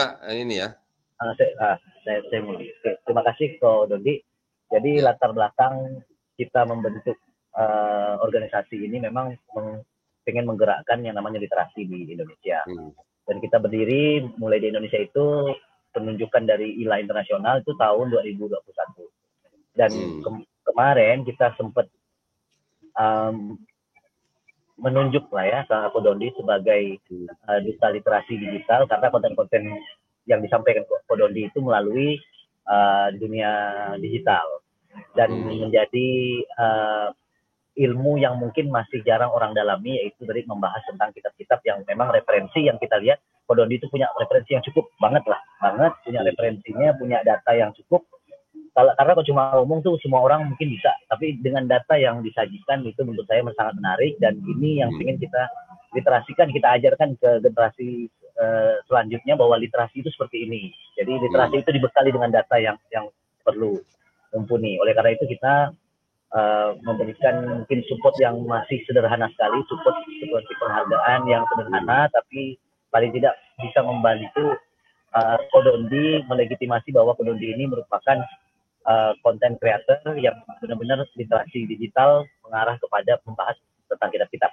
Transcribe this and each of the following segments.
juga ini ya. Saya mulai. Terima kasih Ko Dodi. Jadi latar belakang kita membentuk organisasi ini memang pengen menggerakkan yang namanya literasi di Indonesia. Dan kita berdiri mulai di Indonesia itu penunjukan dari ILA internasional itu tahun 2021. Dan kemarin kita sempat menunjuk lah ya Ko Dodi sebagai duta literasi digital, karena konten-konten yang disampaikan Ko Dodi itu melalui dunia digital dan menjadi ilmu yang mungkin masih jarang orang dalami, yaitu dari membahas tentang kitab-kitab yang memang referensi yang kita lihat Ko Dodi itu punya referensi yang cukup banget, punya referensinya, punya data yang cukup. Karena kalau cuma ngomong tuh semua orang mungkin bisa, tapi dengan data yang disajikan itu menurut saya sangat menarik, dan ini yang ingin kita literasikan, kita ajarkan ke generasi selanjutnya bahwa literasi itu seperti ini. Jadi literasi itu dibekali dengan data yang perlu mumpuni. Oleh karena itu kita memberikan mungkin support yang masih sederhana sekali, support seperti penghargaan yang sederhana, tapi paling tidak bisa membantu Ko Dodi melegitimasi bahwa Ko Dodi ini merupakan konten creator yang benar-benar literasi digital mengarah kepada membahas tentang kitab-kitab.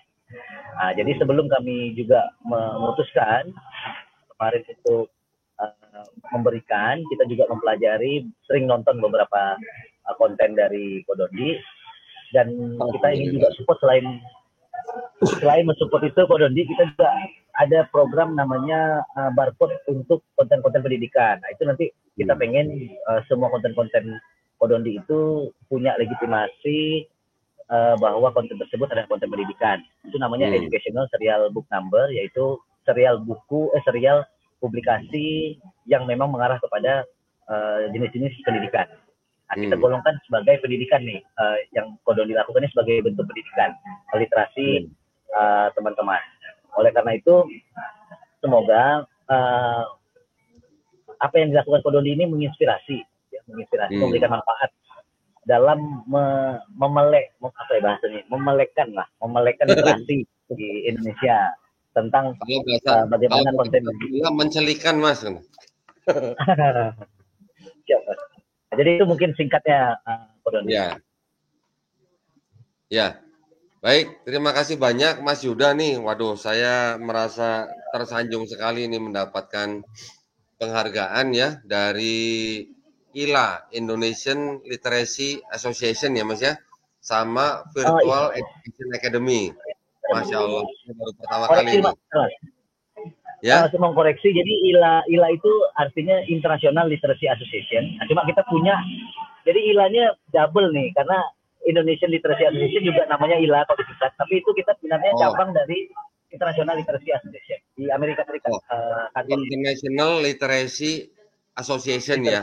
Nah, jadi sebelum kami juga memutuskan kemarin itu memberikan, kita juga mempelajari, sering nonton beberapa konten dari Ko Dodi, dan kita ingin juga support selain mensupport itu Ko Dodi, kita juga ada program namanya barcode untuk konten-konten pendidikan. Nah, itu nanti kita pengen semua konten-konten Ko Dodi itu punya legitimasi bahwa konten tersebut adalah konten pendidikan. Itu namanya educational serial book number, yaitu serial publikasi yang memang mengarah kepada jenis-jenis pendidikan. Nah, kita golongkan sebagai pendidikan nih, yang Ko Dodi lakukan ini sebagai bentuk pendidikan, literasi teman-teman. Oleh karena itu, semoga apa yang dilakukan Ko Dodi ini menginspirasi, memberikan manfaat dalam memelekkan literasi di Indonesia tentang bagaimana konten mencelikan, Mas. Jadi itu mungkin singkatnya Ko Dodi. Ya. Baik, terima kasih banyak Mas Yuda nih. Waduh, saya merasa tersanjung sekali nih mendapatkan penghargaan ya dari ILA, Indonesian Literacy Association ya Mas ya, sama Virtual Education Academy. Masya Allah, ini baru pertama kali ini. Ya, saya mau koreksi. Jadi ILA itu artinya International Literacy Association. Nah, cuma kita punya, jadi ILA-nya double nih, karena Indonesian Literacy Association juga namanya ILA kalau disingkat, tapi itu kita sebenarnya cabang dari International Literacy Association di Amerika Serikat. International Literacy Association ya.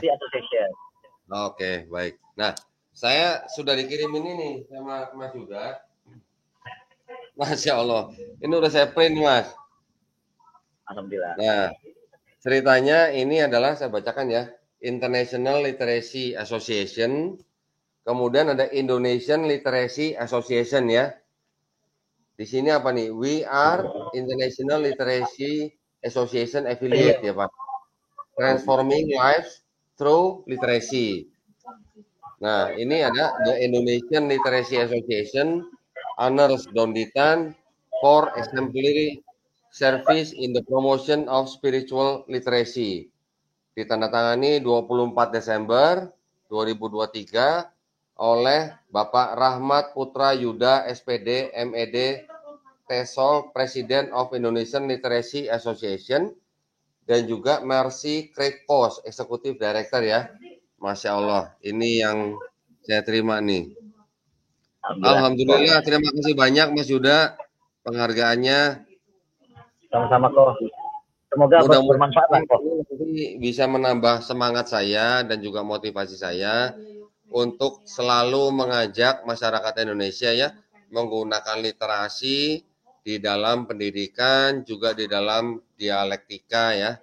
Oke, baik. Nah, saya sudah dikirim ini nih sama Mas Yuda. Masya Allah, ini udah saya print Mas. Alhamdulillah. Nah, ceritanya ini adalah saya bacakan ya, International Literacy Association. Kemudian ada Indonesian Literacy Association ya. Di sini apa nih? We are International Literacy Association Affiliate ya Pak. Transforming Lives Through Literacy. Nah, ini ada The Indonesian Literacy Association Honors Donditan for Exemplary Service in the Promotion of Spiritual Literacy. Ditandatangani 24 Desember 2023 oleh Bapak Rahmat Putra Yuda SPD MED Tesol President of Indonesian Literacy Association, dan juga Mercy Craig Post Executive Director ya. Masya Allah, ini yang saya terima nih. Alhamdulillah, terima kasih banyak Mas Yuda penghargaannya. Sama-sama kok. Semoga bermanfaat lah kok. Bisa menambah semangat saya dan juga motivasi saya untuk selalu mengajak masyarakat Indonesia ya menggunakan literasi di dalam pendidikan, juga di dalam dialektika ya.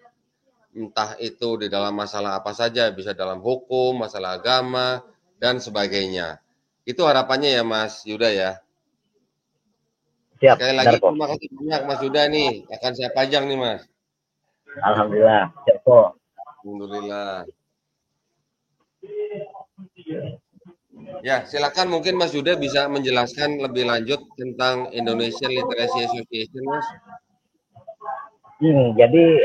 Entah itu di dalam masalah apa saja, bisa dalam hukum, masalah agama, dan sebagainya. Itu harapannya ya Mas Yuda ya. Siap. Sekali lagi terima kasih banyak Mas Yuda nih, akan saya pajang nih Mas. Alhamdulillah. Siap. Betul. Alhamdulillah. Ya, silakan mungkin Mas Yuda bisa menjelaskan lebih lanjut tentang Indonesian Literacy Association, Mas. Jadi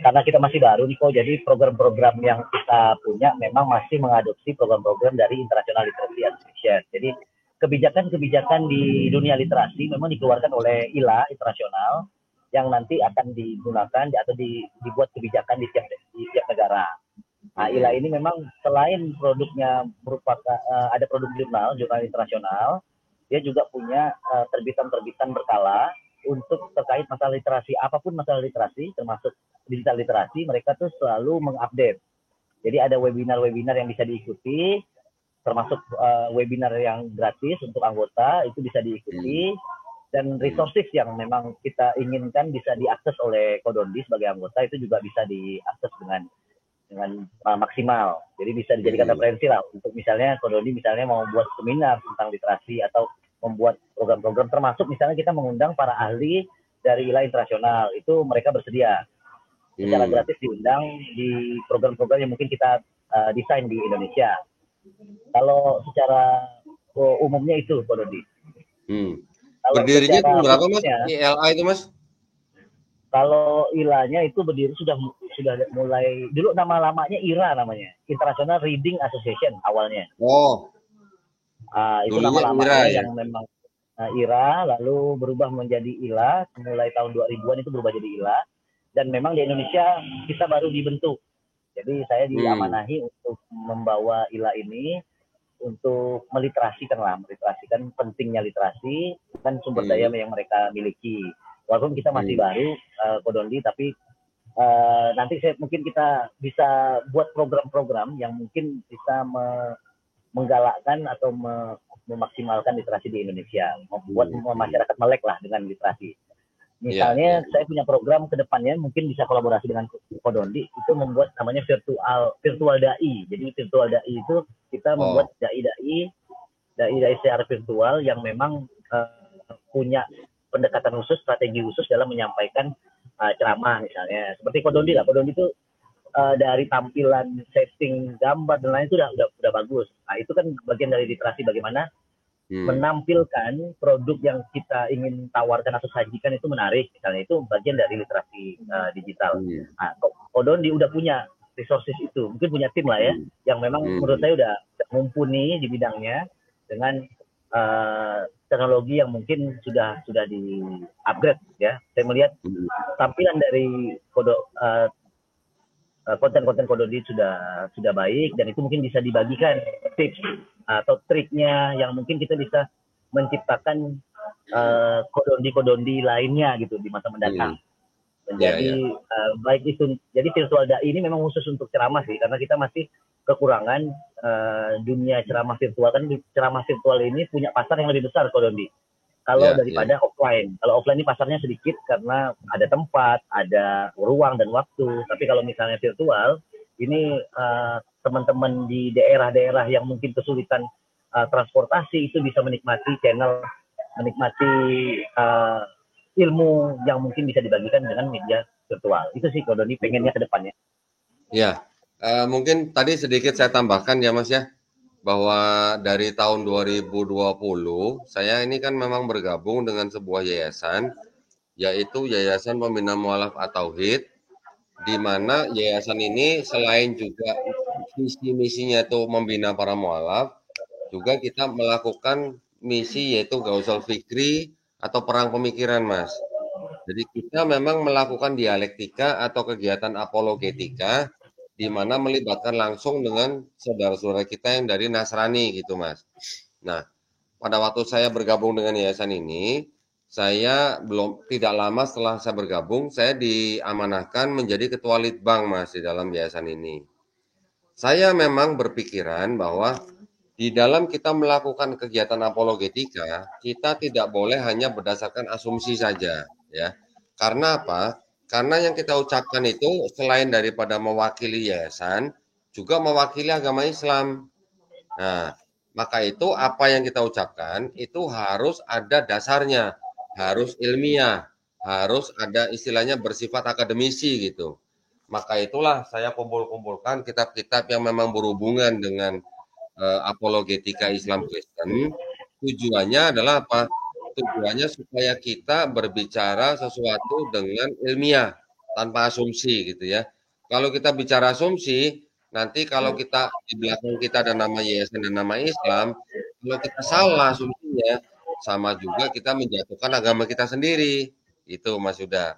karena kita masih baru nih kok, jadi program-program yang kita punya memang masih mengadopsi program-program dari International Literacy Association. Jadi kebijakan-kebijakan di dunia literasi memang dikeluarkan oleh ILA internasional yang nanti akan digunakan atau dibuat kebijakan di tiap negara. Nah, ILA ini memang selain produknya merupakan ada produk jurnal internasional, dia juga punya terbitan-terbitan berkala untuk terkait masalah literasi, apapun masalah literasi, termasuk digital literasi, mereka tuh selalu mengupdate. Jadi ada webinar-webinar yang bisa diikuti, termasuk webinar yang gratis untuk anggota, itu bisa diikuti, dan resources yang memang kita inginkan bisa diakses oleh Kodondi sebagai anggota, itu juga bisa diakses dengan maksimal. Jadi bisa dijadikan referensi lah untuk misalnya Kodondi misalnya mau buat seminar tentang literasi atau membuat program-program, termasuk misalnya kita mengundang para ahli dari ILA internasional, itu mereka bersedia secara gratis diundang di program-program yang mungkin kita desain di Indonesia. Kalau secara umumnya itu, Pak Dodi. Berdirinya tahun berapa, Mas? ILA itu, Mas? Kalau ILA-nya itu berdiri sudah mulai, dulu nama lamanya IRA namanya, International Reading Association awalnya. Oh. Itu nama lamanya yang memang IRA, lalu berubah menjadi ILA, mulai tahun 2000-an itu berubah jadi ILA, dan memang di Indonesia kita baru dibentuk. Jadi saya diamanahi untuk membawa ILA ini untuk meliterasikan pentingnya literasi dan sumber daya yang mereka miliki. Walaupun kita masih baru, Kodondi, tapi nanti mungkin kita bisa buat program-program yang mungkin bisa menggalakkan atau memaksimalkan literasi di Indonesia, membuat masyarakat melek lah dengan literasi. Misalnya saya punya program ke depannya mungkin bisa kolaborasi dengan Kodondi, itu membuat namanya virtual dai. Jadi virtual dai itu kita membuat dai secara virtual yang memang punya pendekatan khusus, strategi khusus dalam menyampaikan ceramah misalnya. Seperti Kodondi lah, Kodondi itu dari tampilan, setting, gambar dan lain itu udah bagus. Nah, itu kan bagian dari literasi, bagaimana menampilkan produk yang kita ingin tawarkan atau sajikan itu menarik. Misalnya itu bagian dari literasi digital. Nah, Kodondi udah punya resources itu, mungkin punya tim lah ya, yang memang menurut saya udah mumpuni di bidangnya dengan teknologi yang mungkin sudah di upgrade ya. Saya melihat tampilan dari konten-konten Kodondi sudah baik, dan itu mungkin bisa dibagikan tips atau triknya yang mungkin kita bisa menciptakan Kodondi lainnya gitu di masa mendatang. Menjadi baik itu, jadi virtual dai ini memang khusus untuk ceramah sih, karena kita masih kekurangan dunia ceramah virtual. Kan ceramah virtual ini punya pasar yang lebih besar Kodondi kalau daripada offline. Kalau offline ini pasarnya sedikit karena ada tempat, ada ruang dan waktu. Tapi kalau misalnya virtual, ini teman-teman di daerah-daerah yang mungkin kesulitan transportasi itu bisa menikmati ilmu yang mungkin bisa dibagikan dengan media virtual. Itu sih Kodondi pengennya ke depannya. Ya, mungkin tadi sedikit saya tambahkan ya Mas ya, bahwa dari tahun 2020 saya ini kan memang bergabung dengan sebuah yayasan, yaitu Yayasan Pembina Mualaf At-Tauhid, di mana yayasan ini selain juga visi misinya itu membina para mualaf, juga kita melakukan misi yaitu Ghausal Fikri atau perang pemikiran, Mas. Jadi kita memang melakukan dialektika atau kegiatan apologetika di mana melibatkan langsung dengan saudara-saudara kita yang dari Nasrani gitu, Mas. Nah, pada waktu saya bergabung dengan yayasan ini, saya tidak lama setelah saya bergabung, saya diamanahkan menjadi ketua litbang, Mas, di dalam yayasan ini. Saya memang berpikiran bahwa di dalam kita melakukan kegiatan apologetika, kita tidak boleh hanya berdasarkan asumsi saja, ya. Karena apa? Karena yang kita ucapkan itu selain daripada mewakili yayasan, juga mewakili agama Islam. Nah, maka itu apa yang kita ucapkan itu harus ada dasarnya, harus ilmiah, harus ada istilahnya bersifat akademisi gitu. Maka itulah saya kumpulkan kitab-kitab yang memang berhubungan dengan apologetika Islam Kristen. Tujuannya adalah apa? Tujuannya supaya kita berbicara sesuatu dengan ilmiah, tanpa asumsi gitu ya. Kalau kita bicara asumsi, nanti kalau kita di belakang kita ada nama Yayasan dan nama Islam, kalau kita salah asumsinya, sama juga kita menjatuhkan agama kita sendiri. Itu Mas Yuda.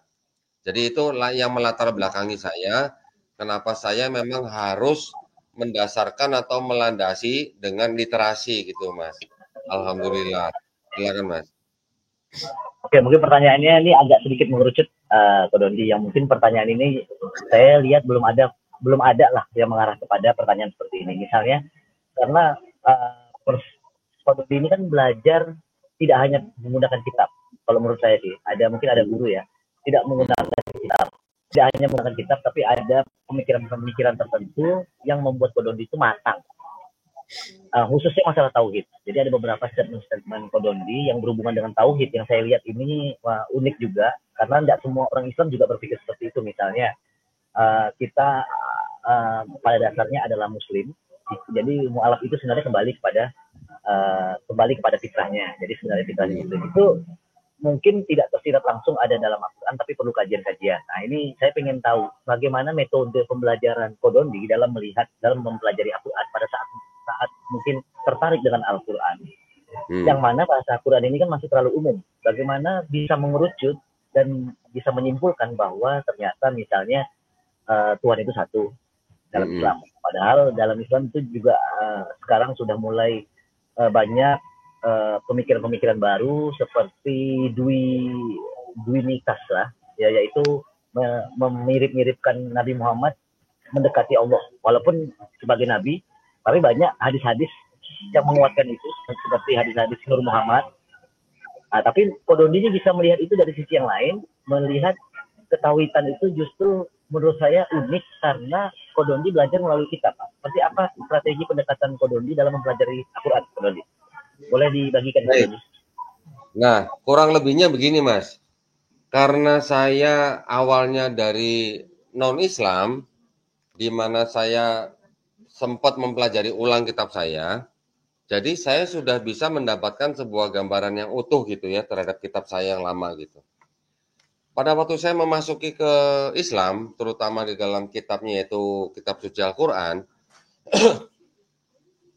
Jadi itu yang melatar belakangi saya, kenapa saya memang harus mendasarkan atau melandasi dengan literasi gitu, Mas. Alhamdulillah. Silakan, Mas. Oke, mungkin pertanyaannya ini agak sedikit mengerucut, Ko Dondi. Yang mungkin pertanyaan ini saya lihat belum ada lah yang mengarah kepada pertanyaan seperti ini. Misalnya karena Ko Dondi ini kan belajar tidak hanya menggunakan kitab. Kalau menurut saya sih, mungkin ada guru ya, tidak menggunakan kitab. Tidak hanya menggunakan kitab, tapi ada pemikiran-pemikiran tertentu yang membuat Ko Dondi itu matang. Khususnya masalah tauhid. Jadi ada beberapa statement Ko Dondi yang berhubungan dengan tauhid yang saya lihat ini unik juga, karena tidak semua orang Islam juga berpikir seperti itu. Misalnya kita pada dasarnya adalah Muslim, jadi mualaf itu sebenarnya kembali kepada fitrahnya. Jadi sebenarnya fitrahnya Muslim itu mungkin tidak tersirat langsung ada dalam Al-Quran, tapi perlu kajian-kajian. Nah ini saya ingin tahu bagaimana metode pembelajaran Ko Dondi dalam mempelajari Al-Quran pada saat mungkin tertarik dengan Al-Quran. Yang mana bahasa Al-Quran ini kan masih terlalu umum. Bagaimana bisa mengerucut dan bisa menyimpulkan bahwa ternyata misalnya Tuhan itu satu dalam Islam. Padahal dalam Islam itu juga sekarang sudah mulai banyak pemikiran-pemikiran baru seperti duinitas lah, yaitu memirip-miripkan Nabi Muhammad mendekati Allah. Walaupun sebagai Nabi, tapi banyak hadis-hadis yang menguatkan itu, seperti hadis-hadis Nur Muhammad. Tapi Ko Dondi ini bisa melihat itu dari sisi yang lain, melihat ketawitan itu justru menurut saya unik karena Ko Dondi belajar melalui kitab. Seperti apa strategi pendekatan Ko Dondi dalam mempelajari Al-Quran, Ko Dondi? Boleh dibagikan, Ko Dondi? Nah, kurang lebihnya begini, Mas. Karena saya awalnya dari non-Islam, di mana saya sempat mempelajari ulang kitab saya, jadi saya sudah bisa mendapatkan sebuah gambaran yang utuh gitu ya terhadap kitab saya yang lama gitu. Pada waktu saya memasuki ke Islam, terutama di dalam kitabnya yaitu kitab suci Al-Quran,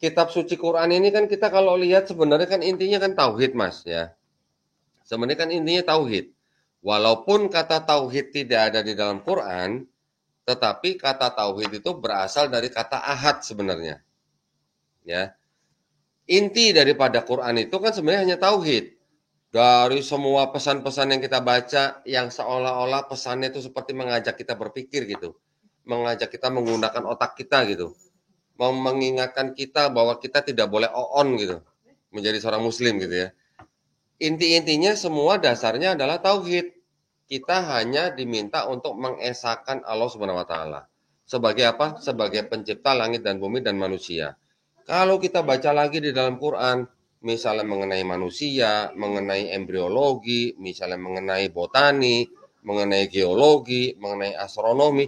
kitab suci Quran ini kan kita kalau lihat sebenarnya kan intinya kan tauhid, Mas ya. Sebenarnya kan intinya tauhid. Walaupun kata tauhid tidak ada di dalam Quran, tetapi kata tauhid itu berasal dari kata ahad sebenarnya. Ya. Inti daripada Quran itu kan sebenarnya hanya tauhid. Dari semua pesan-pesan yang kita baca yang seolah-olah pesannya itu seperti mengajak kita berpikir gitu. Mengajak kita menggunakan otak kita gitu. Mengingatkan kita bahwa kita tidak boleh on gitu. Menjadi seorang muslim gitu ya. Inti-intinya semua dasarnya adalah tauhid. Kita hanya diminta untuk mengesahkan Allah Subhanahu wa taala. Sebagai apa? Sebagai pencipta langit dan bumi dan manusia. Kalau kita baca lagi di dalam Quran, misalnya mengenai manusia, mengenai embriologi, misalnya mengenai botani, mengenai geologi, mengenai astronomi,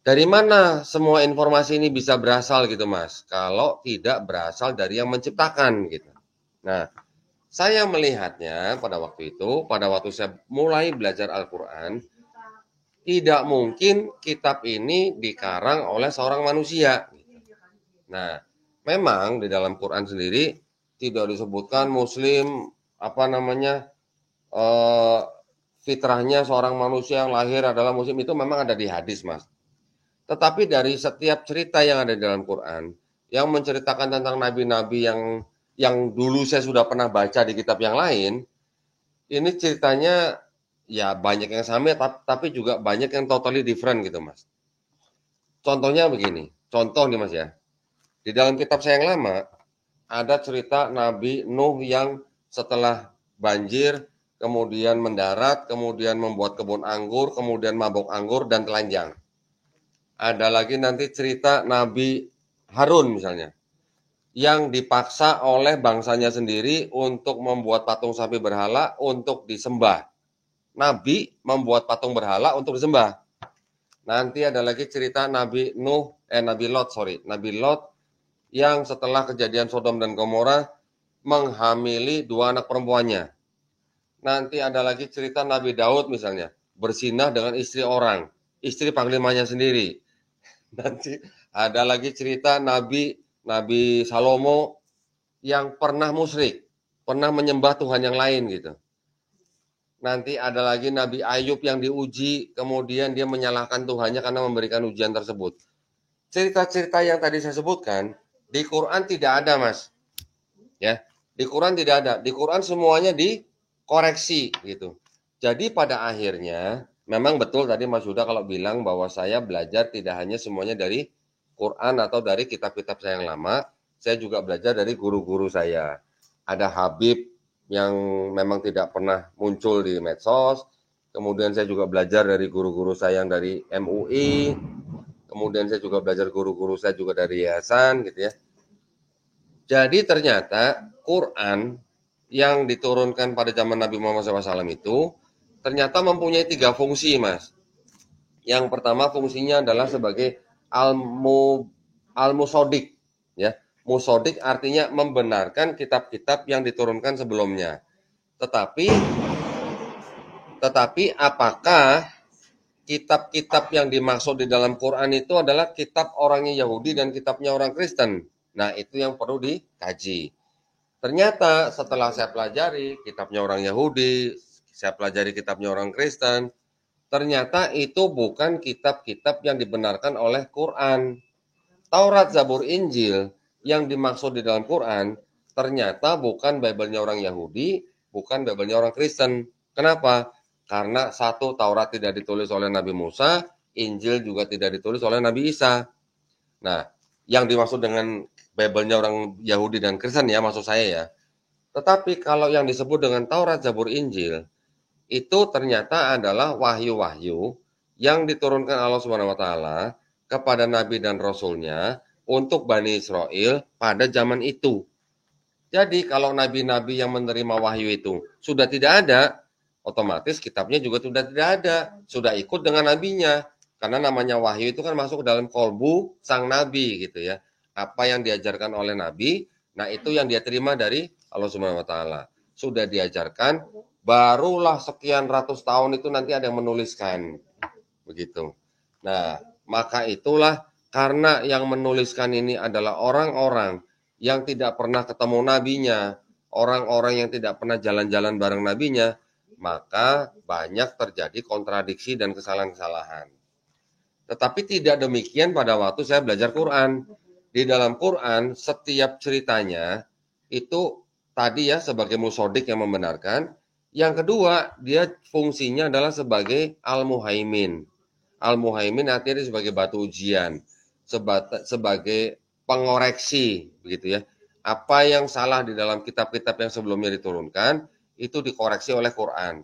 dari mana semua informasi ini bisa berasal gitu, Mas? Kalau tidak berasal dari yang menciptakan gitu. Nah, saya melihatnya pada waktu saya mulai belajar Al-Quran, tidak mungkin kitab ini dikarang oleh seorang manusia. Nah, memang di dalam Quran sendiri tidak disebutkan Muslim fitrahnya seorang manusia yang lahir adalah Muslim, itu memang ada di hadis, Mas. Tetapi dari setiap cerita yang ada di dalam Quran yang menceritakan tentang nabi-nabi yang dulu saya sudah pernah baca di kitab yang lain, ini ceritanya ya banyak yang sama tapi juga banyak yang totally different gitu, Mas. Contohnya begini, contoh nih Mas ya. Di dalam kitab saya yang lama ada cerita Nabi Nuh yang setelah banjir kemudian mendarat, kemudian membuat kebun anggur, kemudian mabok anggur dan telanjang. Ada lagi nanti cerita Nabi Harun misalnya, yang dipaksa oleh bangsanya sendiri untuk membuat patung sapi berhala untuk disembah. Nabi membuat patung berhala untuk disembah. Nanti ada lagi cerita Nabi Nabi Lot yang setelah kejadian Sodom dan Gomora menghamili 2 anak perempuannya. Nanti ada lagi cerita Nabi Daud misalnya, bersinah dengan istri orang, istri panglimanya sendiri. Nanti ada lagi cerita Nabi Salomo yang pernah musyrik, pernah menyembah Tuhan yang lain gitu. Nanti ada lagi Nabi Ayub yang diuji, kemudian dia menyalahkan Tuhannya karena memberikan ujian tersebut. Cerita-cerita yang tadi saya sebutkan, di Quran tidak ada, Mas. Ya, di Quran tidak ada. Di Quran semuanya dikoreksi gitu. Jadi pada akhirnya memang betul tadi Mas Huda kalau bilang bahwa saya belajar tidak hanya semuanya dari Quran atau dari kitab-kitab saya yang lama, saya juga belajar dari guru-guru saya. Ada Habib yang memang tidak pernah muncul di medsos, kemudian saya juga belajar dari guru-guru saya yang dari MUI, kemudian saya juga belajar guru-guru saya juga dari yayasan gitu ya. Jadi ternyata Quran yang diturunkan pada zaman Nabi Muhammad SAW itu ternyata mempunyai 3 fungsi, Mas. Yang pertama fungsinya adalah sebagai al-musodik, ya. Musodik artinya membenarkan kitab-kitab yang diturunkan sebelumnya. Tetapi apakah kitab-kitab yang dimaksud di dalam Quran itu adalah kitab orangnya Yahudi dan kitabnya orang Kristen? Nah, itu yang perlu dikaji. Ternyata setelah saya pelajari kitabnya orang Yahudi, saya pelajari kitabnya orang Kristen, ternyata itu bukan kitab-kitab yang dibenarkan oleh Quran. Taurat, Zabur, Injil yang dimaksud di dalam Quran ternyata bukan Bible-nya orang Yahudi, bukan Bible-nya orang Kristen. Kenapa? Karena satu, Taurat tidak ditulis oleh Nabi Musa, Injil juga tidak ditulis oleh Nabi Isa. Nah, yang dimaksud dengan Bible-nya orang Yahudi dan Kristen ya, maksud saya ya. Tetapi kalau yang disebut dengan Taurat, Zabur, Injil, itu ternyata adalah wahyu-wahyu yang diturunkan Allah Subhanahu wa taala kepada nabi dan rasulnya untuk Bani Israel pada zaman itu. Jadi kalau nabi-nabi yang menerima wahyu itu sudah tidak ada, otomatis kitabnya juga sudah tidak ada, sudah ikut dengan nabinya. Karena namanya wahyu itu kan masuk ke dalam kolbu sang nabi gitu ya. Apa yang diajarkan oleh nabi, nah itu yang dia terima dari Allah Subhanahu wa taala. Sudah diajarkan, barulah sekian ratus tahun itu nanti ada yang menuliskan. Begitu. Nah, maka itulah karena yang menuliskan ini adalah orang-orang yang tidak pernah ketemu nabinya, orang-orang yang tidak pernah jalan-jalan bareng nabinya, maka banyak terjadi kontradiksi dan kesalahan-kesalahan. Tetapi tidak demikian pada waktu saya belajar Quran. Di dalam Quran, setiap ceritanya itu tadi ya sebagai musodik yang membenarkan. Yang kedua, dia fungsinya adalah sebagai al-muhaimin. Al-muhaimin artinya sebagai batu ujian, sebagai pengoreksi, begitu ya. Apa yang salah di dalam kitab-kitab yang sebelumnya diturunkan, itu dikoreksi oleh Quran.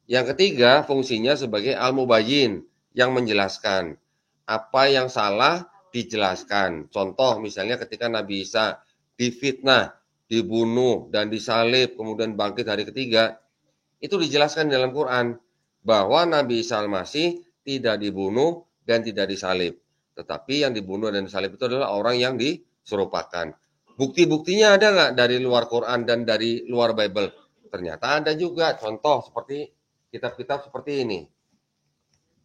Yang ketiga, fungsinya sebagai al-mubayyin, yang menjelaskan. Apa yang salah dijelaskan. Contoh misalnya ketika Nabi Isa difitnah, dibunuh, dan disalib, kemudian bangkit hari ketiga, itu dijelaskan dalam Quran bahwa Nabi Isa Al-Masih tidak dibunuh dan tidak disalib. Tetapi yang dibunuh dan disalib itu adalah orang yang diserupakan. Bukti-buktinya ada nggak dari luar Quran dan dari luar Bible? Ternyata ada juga. Contoh seperti kitab-kitab seperti ini.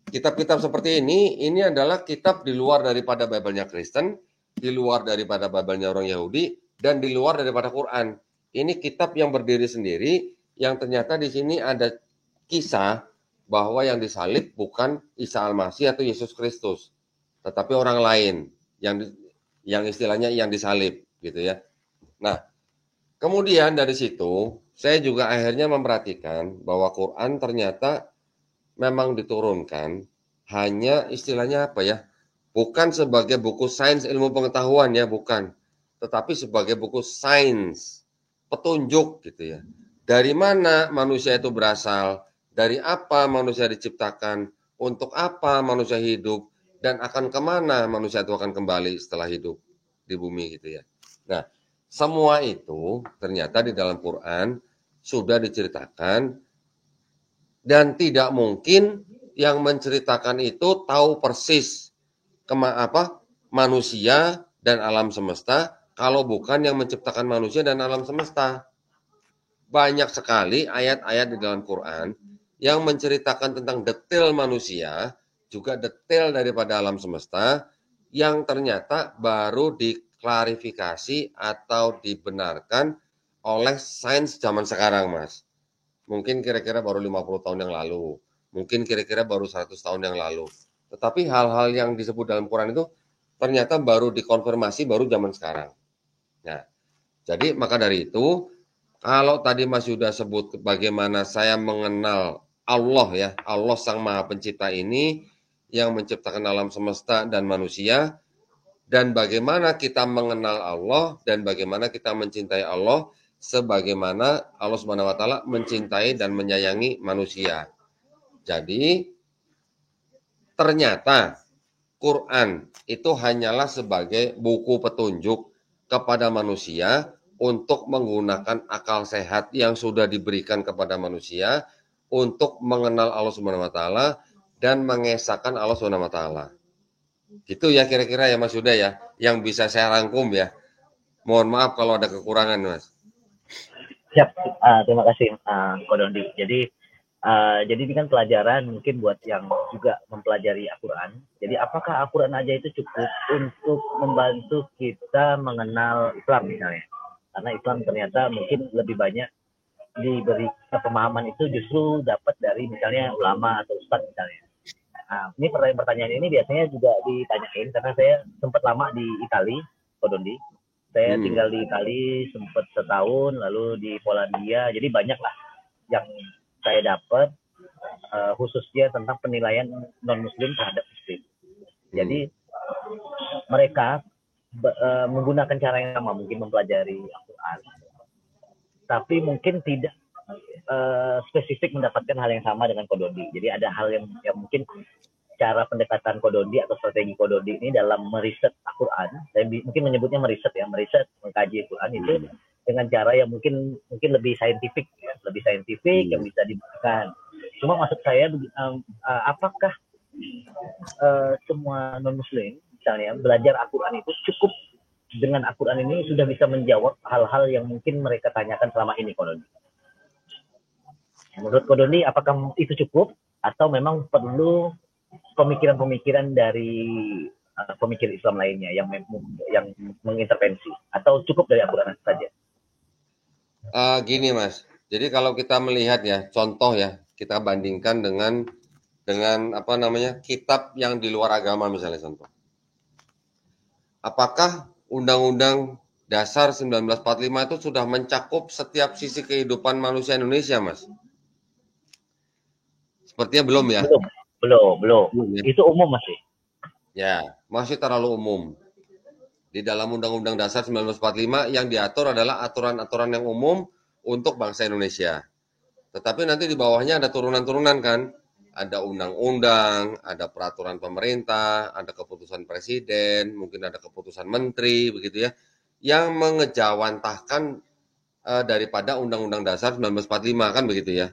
Kitab-kitab seperti ini adalah kitab di luar daripada Bible-nya Kristen, di luar daripada Bible-nya orang Yahudi, dan di luar daripada Quran. Ini kitab yang berdiri sendiri, yang ternyata di sini ada kisah bahwa yang disalib bukan Isa Al-Masih atau Yesus Kristus, tetapi orang lain yang istilahnya yang disalib gitu ya. Nah, kemudian dari situ saya juga akhirnya memperhatikan bahwa Quran ternyata memang diturunkan hanya istilahnya apa ya? Bukan sebagai buku sains ilmu pengetahuan ya, bukan. Tetapi sebagai buku sains, petunjuk gitu ya. Dari mana manusia itu berasal, dari apa manusia diciptakan, untuk apa manusia hidup, dan akan kemana manusia itu akan kembali setelah hidup di bumi gitu ya. Nah, semua itu ternyata di dalam Quran sudah diceritakan dan tidak mungkin yang menceritakan itu tahu persis manusia dan alam semesta, kalau bukan yang menciptakan manusia dan alam semesta. Banyak sekali ayat-ayat di dalam Quran yang menceritakan tentang detail manusia, juga detail daripada alam semesta, yang ternyata baru diklarifikasi atau dibenarkan oleh sains zaman sekarang, Mas. Mungkin kira-kira baru 50 tahun yang lalu, mungkin kira-kira baru 100 tahun yang lalu. Tetapi hal-hal yang disebut dalam Quran itu ternyata baru dikonfirmasi baru zaman sekarang. Nah, jadi maka dari itu, kalau tadi Mas Yuda sebut bagaimana saya mengenal Allah ya, Allah Sang Maha Pencipta ini yang menciptakan alam semesta dan manusia, dan bagaimana kita mengenal Allah dan bagaimana kita mencintai Allah sebagaimana Allah Subhanahu wa taala mencintai dan menyayangi manusia. Jadi ternyata Quran itu hanyalah sebagai buku petunjuk kepada manusia untuk menggunakan akal sehat yang sudah diberikan kepada manusia untuk mengenal Allah Subhanahu wa taala dan mengesahkan Allah Subhanahu wa taala. Gitu ya kira-kira ya Mas Yuda ya, yang bisa saya rangkum ya. Mohon maaf kalau ada kekurangan, Mas. Siap, terima kasih Ko Dondi. Jadi ini kan pelajaran mungkin buat yang juga mempelajari Al-Quran. Jadi apakah Al-Quran aja itu cukup untuk membantu kita mengenal Islam misalnya? Karena Islam ternyata mungkin lebih banyak diberi pemahaman itu justru dapat dari misalnya ulama atau ustadz misalnya. Nah, ini pertanyaan ini biasanya juga ditanyain karena saya sempat lama di Itali, Ko Dondi. Saya tinggal di Itali sempat setahun, lalu di Polandia. Jadi banyak lah yang saya dapat khususnya tentang penilaian non-muslim terhadap muslim. Jadi mereka menggunakan cara yang sama mungkin mempelajari Al-Quran, tapi mungkin tidak spesifik mendapatkan hal yang sama dengan Ko Dondi. Jadi ada hal yang mungkin cara pendekatan Ko Dondi atau strategi Ko Dondi ini dalam meriset Al-Quran, saya mungkin menyebutnya meriset, mengkaji Al-Quran itu dengan cara yang mungkin lebih saintifik, yang bisa diberikan. Cuma maksud saya, apakah semua non-muslim misalnya belajar Al-Quran itu cukup dengan Al-Quran ini sudah bisa menjawab hal-hal yang mungkin mereka tanyakan selama ini, Ko Dondi? Menurut Ko Dondi, apakah itu cukup atau memang perlu pemikiran-pemikiran dari pemikir Islam lainnya yang mengintervensi, atau cukup dari Al-Quran saja? Gini Mas, jadi kalau kita melihat ya, contoh ya, kita bandingkan dengan kitab yang di luar agama misalnya contoh. Apakah Undang-Undang Dasar 1945 itu sudah mencakup setiap sisi kehidupan manusia Indonesia, Mas? Sepertinya belum ya? Belum. Itu umum masih. Ya, masih terlalu umum. Di dalam Undang-Undang Dasar 1945 yang diatur adalah aturan-aturan yang umum untuk bangsa Indonesia. Tetapi nanti di bawahnya ada turunan-turunan kan? Ada undang-undang, ada peraturan pemerintah, ada keputusan presiden, mungkin ada keputusan menteri, begitu ya, yang mengejawantahkan daripada Undang-Undang Dasar 1945 kan begitu ya.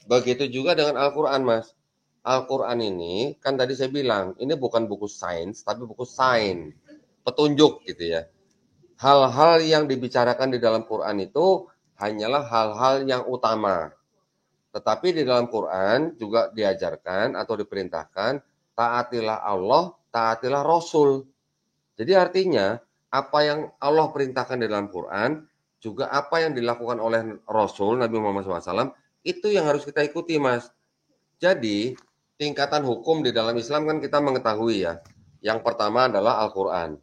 Begitu juga dengan Al-Quran, Mas. Al-Quran ini, kan tadi saya bilang, ini bukan buku sains, tapi buku sains. Petunjuk gitu ya. Hal-hal yang dibicarakan di dalam Quran itu hanyalah hal-hal yang utama. Tetapi di dalam Quran juga diajarkan atau diperintahkan, taatilah Allah, taatilah Rasul. Jadi artinya, apa yang Allah perintahkan di dalam Quran, juga apa yang dilakukan oleh Rasul Nabi Muhammad SAW, itu yang harus kita ikuti, Mas. Jadi, tingkatan hukum di dalam Islam kan kita mengetahui ya. Yang pertama adalah Al-Quran.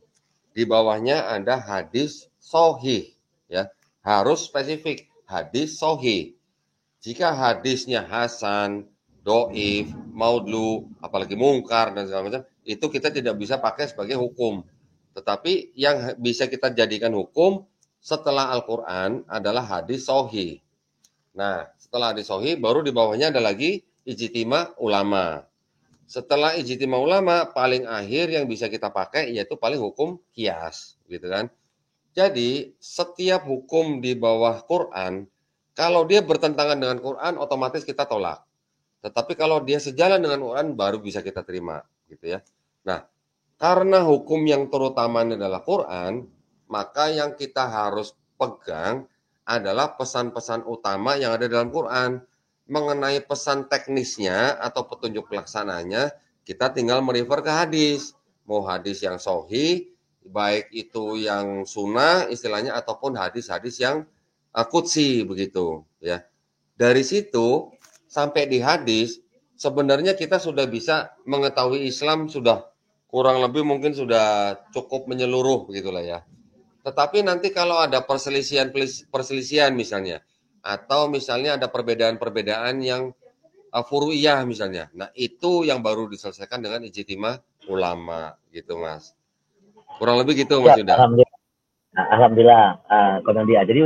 Di bawahnya ada hadis sahih, ya. Harus spesifik, hadis sahih. Jika hadisnya hasan, doif, maudlu, apalagi mungkar dan segala macam, itu kita tidak bisa pakai sebagai hukum. Tetapi yang bisa kita jadikan hukum setelah Al-Quran adalah hadis sahih. Nah, setelah hadis sahih, baru di bawahnya ada lagi ijtima ulama. Setelah ijtima ulama, paling akhir yang bisa kita pakai yaitu paling hukum qiyas, gitu kan. Jadi, setiap hukum di bawah Quran, kalau dia bertentangan dengan Quran, otomatis kita tolak. Tetapi kalau dia sejalan dengan Quran baru bisa kita terima, gitu ya. Nah, karena hukum yang terutama adalah Quran, maka yang kita harus pegang adalah pesan-pesan utama yang ada dalam Quran. Mengenai pesan teknisnya atau petunjuk pelaksananya, kita tinggal merefer ke hadis. Mau hadis yang sahih, baik itu yang sunnah istilahnya ataupun hadis-hadis yang qudsi begitu ya. Dari situ sampai di hadis sebenarnya kita sudah bisa mengetahui Islam sudah kurang lebih mungkin sudah cukup menyeluruh begitulah ya. Tetapi nanti kalau ada perselisihan misalnya atau misalnya ada perbedaan-perbedaan yang furu'iyah misalnya. Nah, itu yang baru diselesaikan dengan ijtimah ulama gitu, Mas. Kurang lebih gitu, Ya, Mas Yuda. alhamdulillah. Nah, alhamdulillah, Konondi. Jadi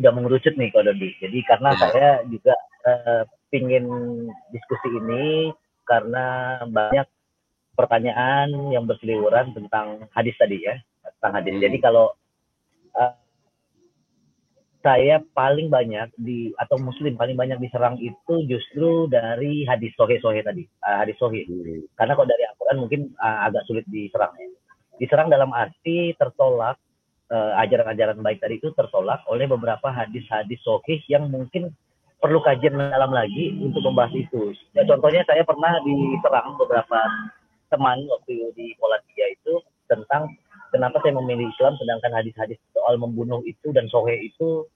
udah mengerucut nih Konondi. Jadi karena Ya. saya juga pingin diskusi ini karena banyak pertanyaan yang berseliweran tentang hadis tadi ya, tentang hadis. Jadi kalau uh, saya paling banyak atau muslim paling banyak diserang itu justru dari hadis sohe tadi, hadis sohe. Karena kalau dari Al-Quran mungkin agak sulit diserang ya. Diserang dalam arti tertolak, ajaran-ajaran baik tadi itu tertolak oleh beberapa hadis-hadis sohih yang mungkin perlu kajian mendalam lagi untuk membahas itu. Ya, contohnya saya pernah diserang beberapa teman waktu di Polandia itu tentang kenapa saya memilih Islam sedangkan hadis-hadis soal membunuh itu dan sohe itu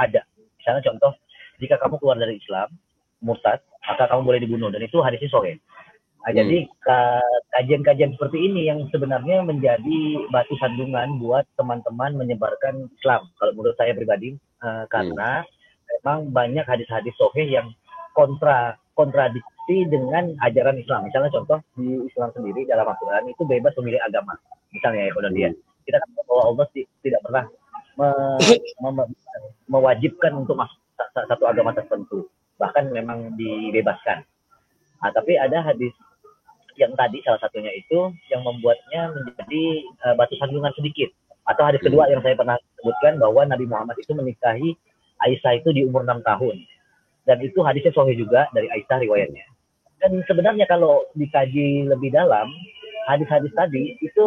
ada. Misalnya contoh, jika kamu keluar dari Islam, murtad, maka kamu boleh dibunuh dan itu hadisnya sohe. Nah, jadi kajian-kajian seperti ini yang sebenarnya menjadi batu sandungan buat teman-teman menyebarkan Islam. Kalau menurut saya pribadi, karena memang banyak hadis-hadis sohih yang kontradiksi dengan ajaran Islam. Misalnya contoh di Islam sendiri dalam Al-Quran itu bebas memilih agama. Misalnya ya kalau dia, kita tahu bahwa Allah tidak pernah mewajibkan untuk masuk satu agama tertentu. Bahkan memang dibebaskan. Nah, tapi ada hadis yang tadi salah satunya itu yang membuatnya menjadi batu sandungan sedikit. Atau hadis kedua yang saya pernah sebutkan bahwa Nabi Muhammad itu menikahi Aisyah itu di umur 6 tahun. Dan itu hadisnya sahih juga dari Aisyah riwayatnya. Dan sebenarnya kalau dikaji lebih dalam, hadis-hadis tadi itu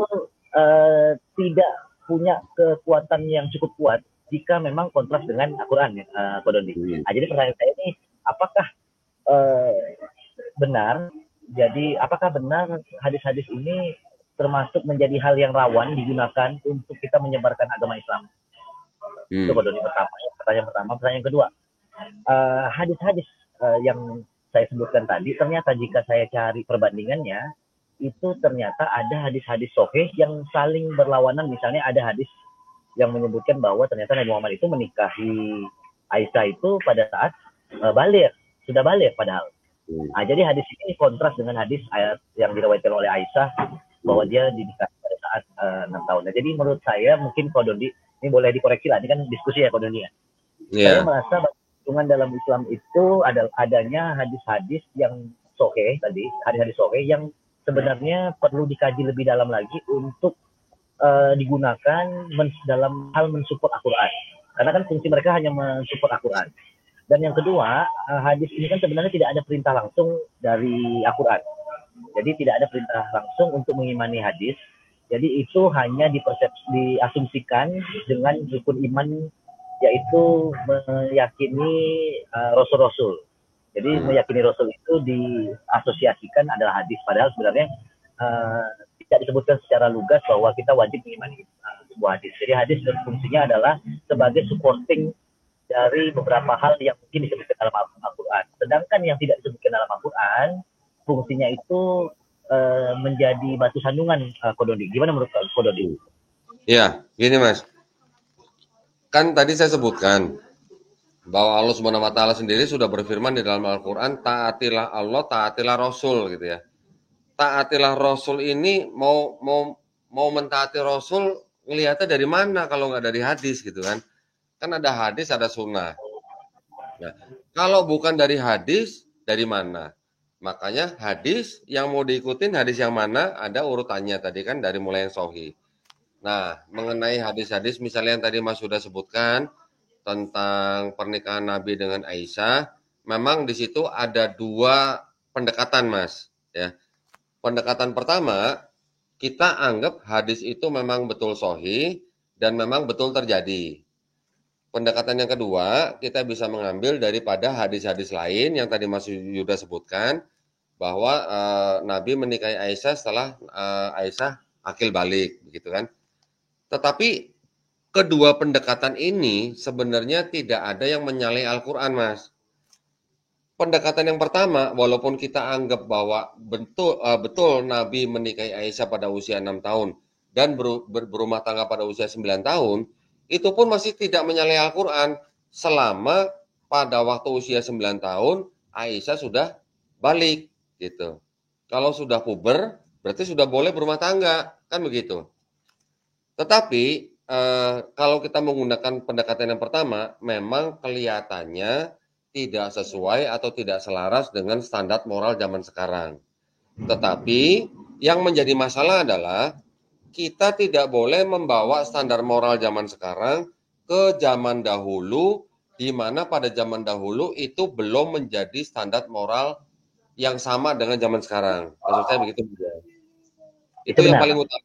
tidak punya kekuatan yang cukup kuat jika memang kontras dengan Al-Quran ya, Kodondi. Nah, jadi pertanyaan saya ini, apakah benar? Jadi apakah benar hadis-hadis ini termasuk menjadi hal yang rawan digunakan untuk kita menyebarkan agama Islam? Itu Kodondi pertama. Pertanyaan pertama. Pertanyaan kedua, hadis-hadis yang saya sebutkan tadi, ternyata jika saya cari perbandingannya, itu ternyata ada hadis-hadis sahih yang saling berlawanan. Misalnya ada hadis yang menyebutkan bahwa ternyata Nabi Muhammad itu menikahi Aisyah itu pada saat sudah balik padahal. Nah, jadi hadis ini kontras dengan hadis ayat yang diriwayatkan oleh Aisyah bahwa dia dinikahi pada saat 6 tahun. Nah, jadi menurut saya mungkin Kodondi ini boleh dikoreksi lah, ini kan diskusi ya Kodondi ya. Saya merasa hubungan dalam Islam itu adanya hadis-hadis yang sahih tadi, hadis-hadis sahih yang sebenarnya perlu dikaji lebih dalam lagi untuk digunakan dalam hal mensupport Al-Quran. Karena kan fungsi mereka hanya mensupport Al-Quran. Dan yang kedua, hadis ini kan sebenarnya tidak ada perintah langsung dari Al-Quran. Jadi tidak ada perintah langsung untuk mengimani hadis. Jadi itu hanya diasumsikan dengan rukun iman, yaitu meyakini Rasul-Rasul. Jadi meyakini Rasul itu diasosiasikan adalah hadis. Padahal sebenarnya tidak disebutkan secara lugas bahwa kita wajib mengimani sebuah hadis. Jadi hadis fungsinya adalah sebagai supporting dari beberapa hal yang mungkin disebutkan dalam Al-Quran. Sedangkan yang tidak disebutkan dalam Al-Quran, fungsinya itu menjadi batu sandungan, Kodondi. Gimana menurut Kodondi? Ya, gini Mas. Kan tadi saya sebutkan bahwa Allah Subhanahu wa taala sendiri sudah berfirman di dalam Al-Qur'an, taatilah Allah, taatilah Rasul gitu ya. Taatilah Rasul ini mau mentaati Rasul ngelihatnya dari mana kalau nggak dari hadis gitu kan. Kan ada hadis, ada sunnah. Nah, kalau bukan dari hadis, dari mana? Makanya hadis yang mau diikutin hadis yang mana ada urutannya tadi kan dari mulai yang sahih. Nah, mengenai hadis-hadis misalnya yang tadi Mas sudah sebutkan tentang pernikahan Nabi dengan Aisyah, memang di situ ada dua pendekatan, Mas. Ya, pendekatan pertama, kita anggap hadis itu memang betul sahih dan memang betul terjadi. Pendekatan yang kedua, kita bisa mengambil daripada hadis-hadis lain yang tadi Mas Yuda sebutkan, bahwa Nabi menikahi Aisyah setelah Aisyah akil balik, begitu kan? Tetapi kedua pendekatan ini sebenarnya tidak ada yang menyalahi Al-Quran, Mas. Pendekatan yang pertama, walaupun kita anggap bahwa betul Nabi menikahi Aisyah pada usia 6 tahun dan berumah tangga pada usia 9 tahun, itu pun masih tidak menyalahi Al-Quran selama pada waktu usia 9 tahun Aisyah sudah balik gitu. Kalau sudah puber berarti sudah boleh berumah tangga, kan begitu. Tetapi kalau kita menggunakan pendekatan yang pertama, memang kelihatannya tidak sesuai atau tidak selaras dengan standar moral zaman sekarang. Tetapi yang menjadi masalah adalah kita tidak boleh membawa standar moral zaman sekarang ke zaman dahulu, di mana pada zaman dahulu itu belum menjadi standar moral yang sama dengan zaman sekarang. Maksud saya begitu. Itu yang paling utama.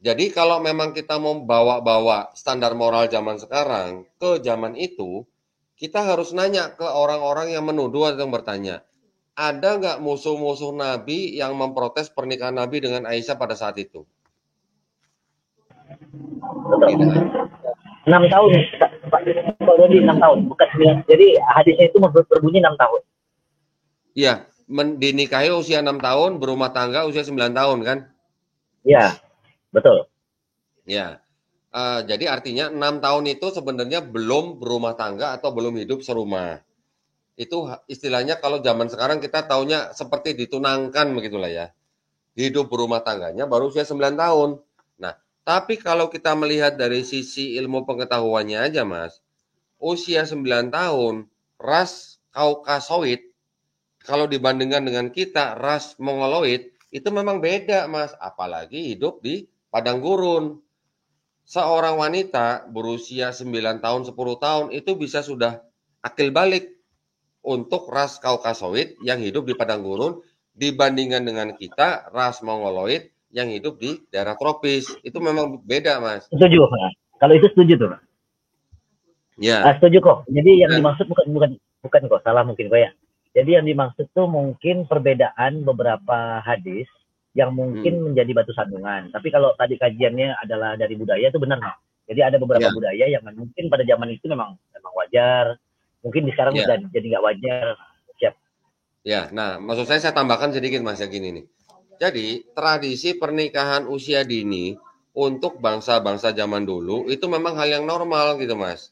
Jadi kalau memang kita mau bawa-bawa standar moral zaman sekarang ke zaman itu, kita harus nanya ke orang-orang yang menuduh atau yang bertanya, ada nggak musuh-musuh Nabi yang memprotes pernikahan Nabi dengan Aisyah pada saat itu? Tidak. 6 tahun, Pak Dodi, 6 tahun, bukan 9. Jadi hadisnya itu berbunyi 6 tahun. Iya, dinikahi usia 6 tahun, berumah tangga usia 9 tahun kan? Iya, betul. Ya, jadi artinya 6 tahun itu sebenarnya belum berumah tangga atau belum hidup serumah. Itu istilahnya kalau zaman sekarang kita taunya seperti ditunangkan begitulah ya. Hidup berumah tangganya baru usia 9 tahun. Nah, tapi kalau kita melihat dari sisi ilmu pengetahuannya aja, Mas, usia 9 tahun, ras Kaukasoid, kalau dibandingkan dengan kita, ras Mongoloid, itu memang beda, Mas. Apalagi hidup di padang gurun. Seorang wanita berusia 9 tahun, 10 tahun, itu bisa sudah akil balik untuk ras Kaukasoid yang hidup di padang gurun, dibandingkan dengan kita, ras Mongoloid, yang hidup di daerah tropis. Itu memang beda, Mas. Setuju. Nah, kalau itu setuju tuh. Ya. Setuju kok. Jadi yang dimaksud bukan kok, salah mungkin kok ya. Jadi yang dimaksud tuh mungkin perbedaan beberapa hadis yang mungkin menjadi batu sandungan. Tapi kalau tadi kajiannya adalah dari budaya itu benar nih. Jadi ada beberapa budaya yang mungkin pada zaman itu memang wajar. Mungkin di sekarang jadi nggak wajar. Siap. Ya, nah maksud saya tambahkan sedikit Mas ya gini nih. Jadi tradisi pernikahan usia dini untuk bangsa-bangsa zaman dulu itu memang hal yang normal gitu Mas.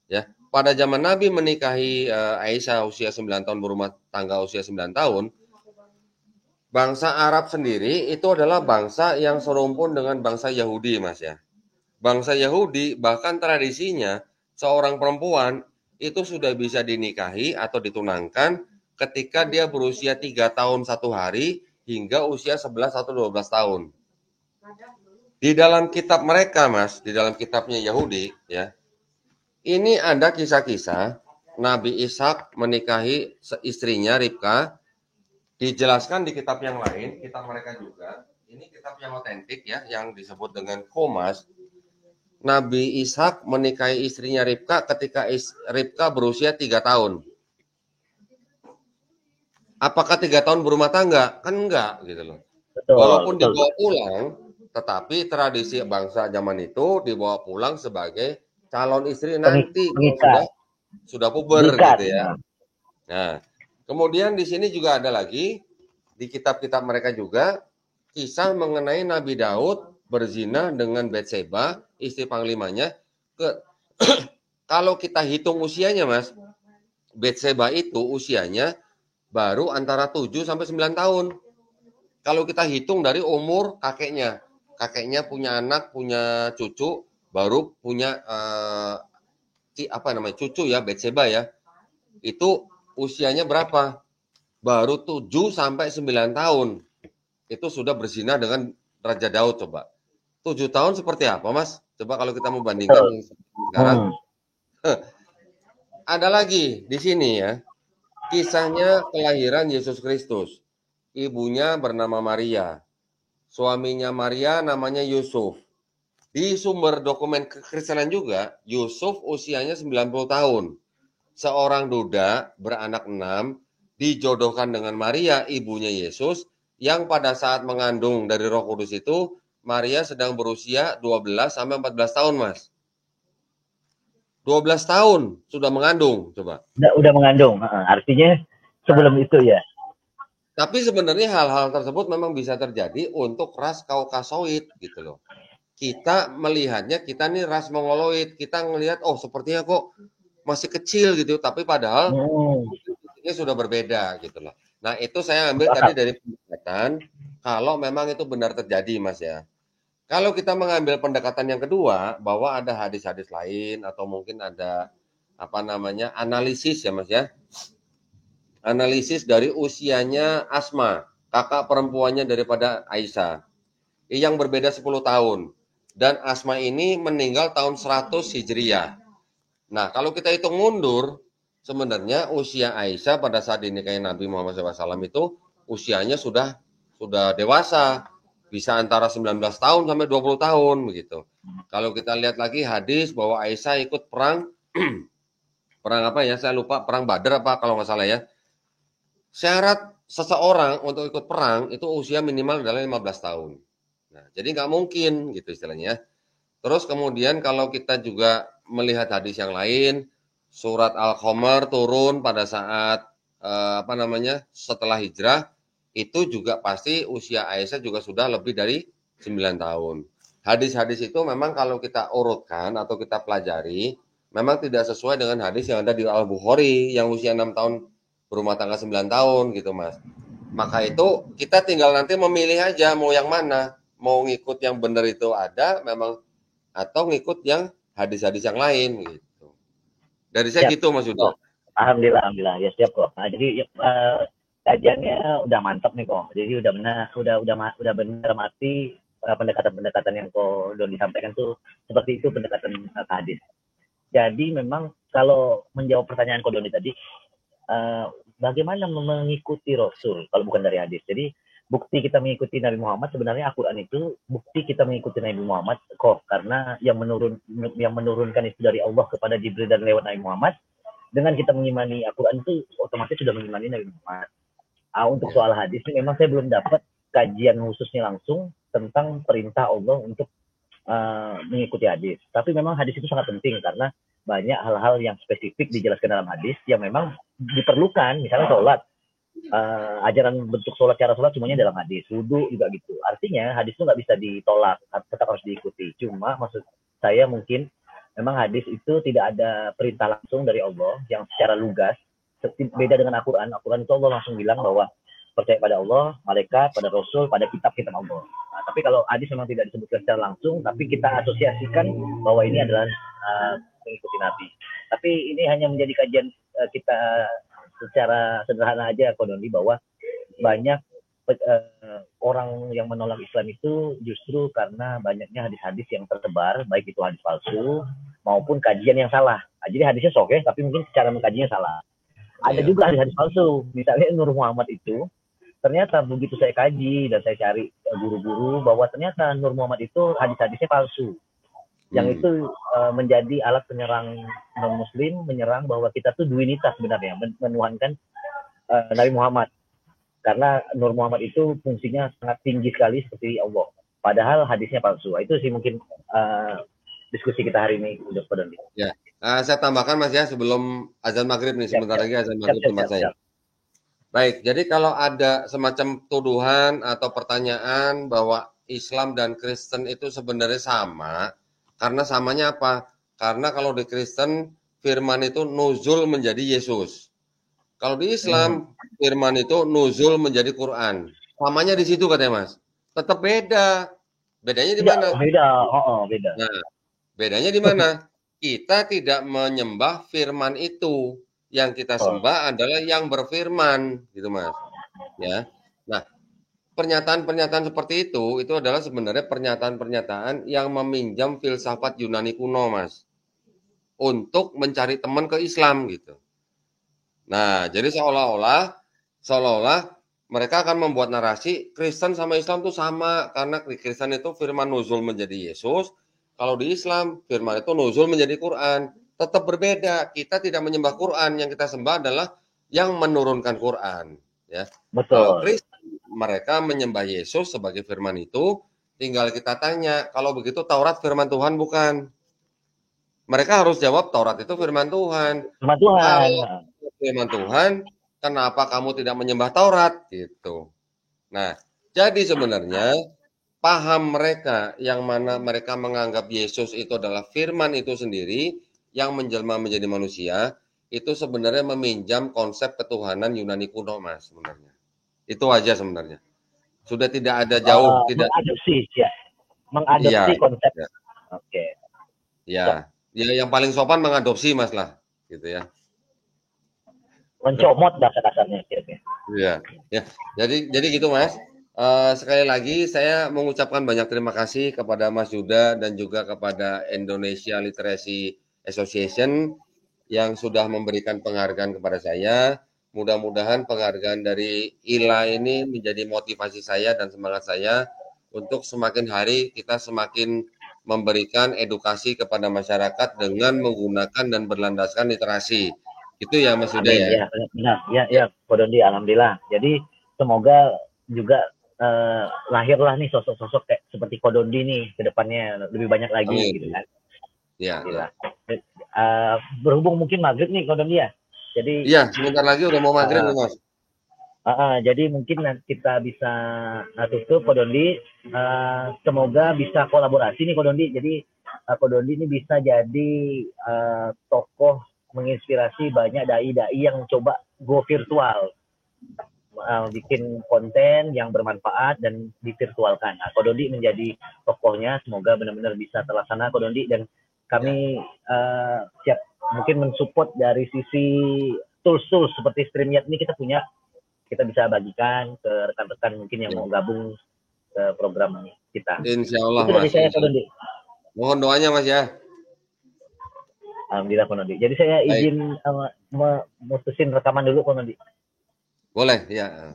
Ya, pada zaman Nabi menikahi Aisyah usia 9 tahun, berumah tangga usia 9 tahun, bangsa Arab sendiri itu adalah bangsa yang serumpun dengan bangsa Yahudi, Mas ya. Bangsa Yahudi bahkan tradisinya seorang perempuan itu sudah bisa dinikahi atau ditunangkan ketika dia berusia 3 tahun 1 hari hingga usia 11 atau 12 tahun. Di dalam kitab mereka, Mas, di dalam kitabnya Yahudi, ya, ini ada kisah-kisah Nabi Ishak menikahi istrinya Ribka. Dijelaskan di kitab yang lain, kitab mereka juga. Ini kitab yang otentik ya, yang disebut dengan Qomas. Nabi Ishak menikahi istrinya Ribka ketika Ribka berusia 3 tahun. Apakah 3 tahun berumah tangga? Kan enggak gitu loh. Walaupun dibawa pulang, tetapi tradisi bangsa zaman itu dibawa pulang sebagai calon istri nanti kalau sudah puber gitu ya. Nah, kemudian di sini juga ada lagi di kitab-kitab mereka juga kisah mengenai Nabi Daud berzina dengan Betseba, istri panglimanya. Kalau kita hitung usianya, Mas, Betseba itu usianya baru antara 7 sampai 9 tahun. Kalau kita hitung dari umur kakeknya punya anak, punya cucu, baru punya cucu ya, Betseba ya. Itu usianya berapa? Baru 7 sampai 9 tahun. Itu sudah berzina dengan Raja Daud coba. 7 tahun seperti apa, Mas? Coba kalau kita mau bandingkan sekarang. Ada lagi di sini ya. Kisahnya kelahiran Yesus Kristus. Ibunya bernama Maria. Suaminya Maria namanya Yusuf. Di sumber dokumen kekristenan juga, Yusuf usianya 90 tahun. Seorang duda beranak 6 dijodohkan dengan Maria, ibunya Yesus, yang pada saat mengandung dari Roh Kudus itu, Maria sedang berusia 12 sampai 14 tahun, Mas. 12 tahun sudah mengandung, coba. Udah mengandung, artinya sebelum itu ya. Tapi sebenarnya hal-hal tersebut memang bisa terjadi untuk ras Kaukasoid gitu loh. Kita melihatnya, kita nih ras Mongoloid, kita ngelihat, oh sepertinya kok masih kecil gitu, tapi padahal ini sudah berbeda gitu loh. Nah itu saya ambil tadi dari pendekatan, kalau memang itu benar terjadi Mas ya. Kalau kita mengambil pendekatan yang kedua, bahwa ada hadis-hadis lain atau mungkin ada apa namanya analisis ya Mas ya, analisis dari usianya Asma, kakak perempuannya daripada Aisyah, yang berbeda 10 tahun. Dan Asma ini meninggal tahun 100 Hijriah. Nah, kalau kita hitung mundur, sebenarnya usia Aisyah pada saat dinikahi Nabi Muhammad SAW itu usianya sudah dewasa, bisa antara 19 tahun sampai 20 tahun begitu. Kalau kita lihat lagi hadis bahwa Aisyah ikut perang perang apa ya? Saya lupa, perang Badar apa kalau nggak salah ya. Syarat seseorang untuk ikut perang itu usia minimal adalah 15 tahun. Nah, jadi nggak mungkin gitu istilahnya. Terus kemudian kalau kita juga melihat hadis yang lain, surat Al-Qamar turun pada saat apa namanya setelah hijrah, itu juga pasti usia Aisyah juga sudah lebih dari 9 tahun. Hadis-hadis itu memang kalau kita urutkan atau kita pelajari, memang tidak sesuai dengan hadis yang ada di Al-Bukhari yang usia 6 tahun berumah tangga 9 tahun gitu Mas. Maka itu kita tinggal nanti memilih aja mau yang mana, mau ngikut yang benar itu ada memang atau ngikut yang hadis-hadis yang lain gitu. Dari saya Siap. gitu Mas Yuda. Alhamdulillah ya siap kok. Nah, jadi kajiannya udah mantap nih kok. Jadi udah benar mati pendekatan-pendekatan yang kok Don disampaikan tuh seperti itu pendekatan hadis. Jadi memang kalau menjawab pertanyaan Kak Doni tadi, bagaimana mengikuti Rasul kalau bukan dari hadis. Jadi bukti kita mengikuti Nabi Muhammad sebenarnya Al-Quran itu bukti kita mengikuti Nabi Muhammad kok karena yang menurunkan itu dari Allah kepada Jibril dan lewat Nabi Muhammad. Dengan kita mengimani Al-Quran itu otomatis sudah mengimani Nabi Muhammad. Untuk soal hadis ini memang saya belum dapat kajian khususnya langsung tentang perintah Allah untuk mengikuti hadis. Tapi memang hadis itu sangat penting karena banyak hal-hal yang spesifik dijelaskan dalam hadis yang memang diperlukan, misalnya sholat, ajaran bentuk sholat, cara sholat semuanya dalam hadis, wudhu juga gitu. Artinya hadis itu nggak bisa ditolak, tetap harus diikuti. Cuma maksud saya mungkin memang hadis itu tidak ada perintah langsung dari Allah yang secara lugas, beda dengan Al-Quran. Al-Quran itu Allah langsung bilang bahwa percaya pada Allah, malaikat, pada Rasul, pada kitab-kitab Allah. Nah, tapi kalau hadis memang tidak disebutkan secara langsung, tapi kita asosiasikan bahwa ini adalah mengikuti Nabi. Tapi ini hanya menjadi kajian kita secara sederhana aja, Kodoni, bahwa banyak orang yang menolak Islam itu justru karena banyaknya hadis-hadis yang tersebar, baik itu hadis palsu maupun kajian yang salah. Jadi hadisnya sahih, tapi mungkin cara mengkajinya salah. Ada juga hadis-hadis palsu. Misalnya Nur Muhammad itu, ternyata begitu saya kaji dan saya cari guru-guru bahwa ternyata Nur Muhammad itu hadis-hadisnya palsu. Yang itu menjadi alat penyerang non-muslim, menyerang bahwa kita tuh duinitas sebenarnya, menuhankan Nabi Muhammad. Karena Nur Muhammad itu fungsinya sangat tinggi sekali seperti Allah. Padahal hadisnya palsu. Itu sih mungkin diskusi kita hari ini, Dr. Doni. Ya, saya tambahkan Mas ya sebelum azan maghrib nih, sebentar lagi azan maghrib tempat saya. Baik, jadi kalau ada semacam tuduhan atau pertanyaan bahwa Islam dan Kristen itu sebenarnya sama, karena samanya apa? Karena kalau di Kristen firman itu nuzul menjadi Yesus. Kalau di Islam firman itu nuzul menjadi Quran. Samanya di situ katanya Mas. Tetap beda. Bedanya di mana? Beda. Nah, bedanya di mana? Kita tidak menyembah firman itu. Yang kita sembah adalah yang berfirman, gitu Mas. Ya. Nah, pernyataan-pernyataan seperti itu adalah sebenarnya pernyataan-pernyataan yang meminjam filsafat Yunani kuno, Mas. Untuk mencari teman ke Islam gitu. Nah, jadi seolah-olah mereka akan membuat narasi Kristen sama Islam tuh sama karena Kristen itu firman nuzul menjadi Yesus, kalau di Islam firman itu nuzul menjadi Quran. Tetap berbeda. Kita tidak menyembah Quran, yang kita sembah adalah yang menurunkan Quran, ya. Kalau Betul. Kristen mereka menyembah Yesus sebagai firman itu, tinggal kita tanya, kalau begitu Taurat firman Tuhan bukan? Mereka harus jawab Taurat itu firman Tuhan. Sama Tuhan. Kalau firman Tuhan, kenapa kamu tidak menyembah Taurat? Gitu. Nah, jadi sebenarnya paham mereka yang mana mereka menganggap Yesus itu adalah firman itu sendiri yang menjelma menjadi manusia, itu sebenarnya meminjam konsep ketuhanan Yunani kuno, Mas, sebenarnya. Itu aja sebenarnya. Sudah tidak ada jauh, tidak. Mengadopsi ya, Iya, mengadopsi konsep. ya, Oke. ya, Ya, ya yang paling sopan mengadopsi, Mas lah, gitu ya. mencomot bahasa kasarnya. Oke. Iya, ya. Jadi gitu Mas. Sekali lagi saya mengucapkan banyak terima kasih kepada Mas Yuda dan juga kepada Indonesia Literacy Association yang sudah memberikan penghargaan kepada saya. Mudah-mudahan penghargaan dari ILA ini menjadi motivasi saya dan semangat saya untuk semakin hari kita semakin memberikan edukasi kepada masyarakat dengan menggunakan dan berlandaskan literasi. Itu ya Mas Yuda Amin ya. ya, benar ya Ya. ya Kodondi, alhamdulillah. Jadi semoga juga lahirlah nih sosok-sosok kayak seperti Kodondi nih ke depannya lebih banyak lagi gitu Amin. kan. Ya, Alhamdulillah. ya. Berhubung mungkin maghrib nih Kodondi ya. Jadi Iya, sebentar lagi udah mau maghrib uh, nih, Mas. jadi mungkin kita bisa tutup Kodondi. Semoga bisa kolaborasi nih Kodondi. Jadi Kodondi ini bisa jadi tokoh menginspirasi banyak dai-dai yang coba go virtual, bikin konten yang bermanfaat dan divirtualkan. Nah, Kodondi menjadi tokohnya. Semoga benar-benar bisa terlaksana Kodondi, dan Ya. kami siap mungkin mensupport dari sisi tools-tools seperti StreamYard ini kita bisa bagikan ke rekan-rekan mungkin yang Ya. mau gabung ke program kita. Insya Allah, Itu dari Mas. saya Insya Allah. Kodondi. Mohon doanya, Mas ya. Alhamdulillah Kodondi. Jadi saya Baik, izin memutusin rekaman dulu Kodondi. boleh ya.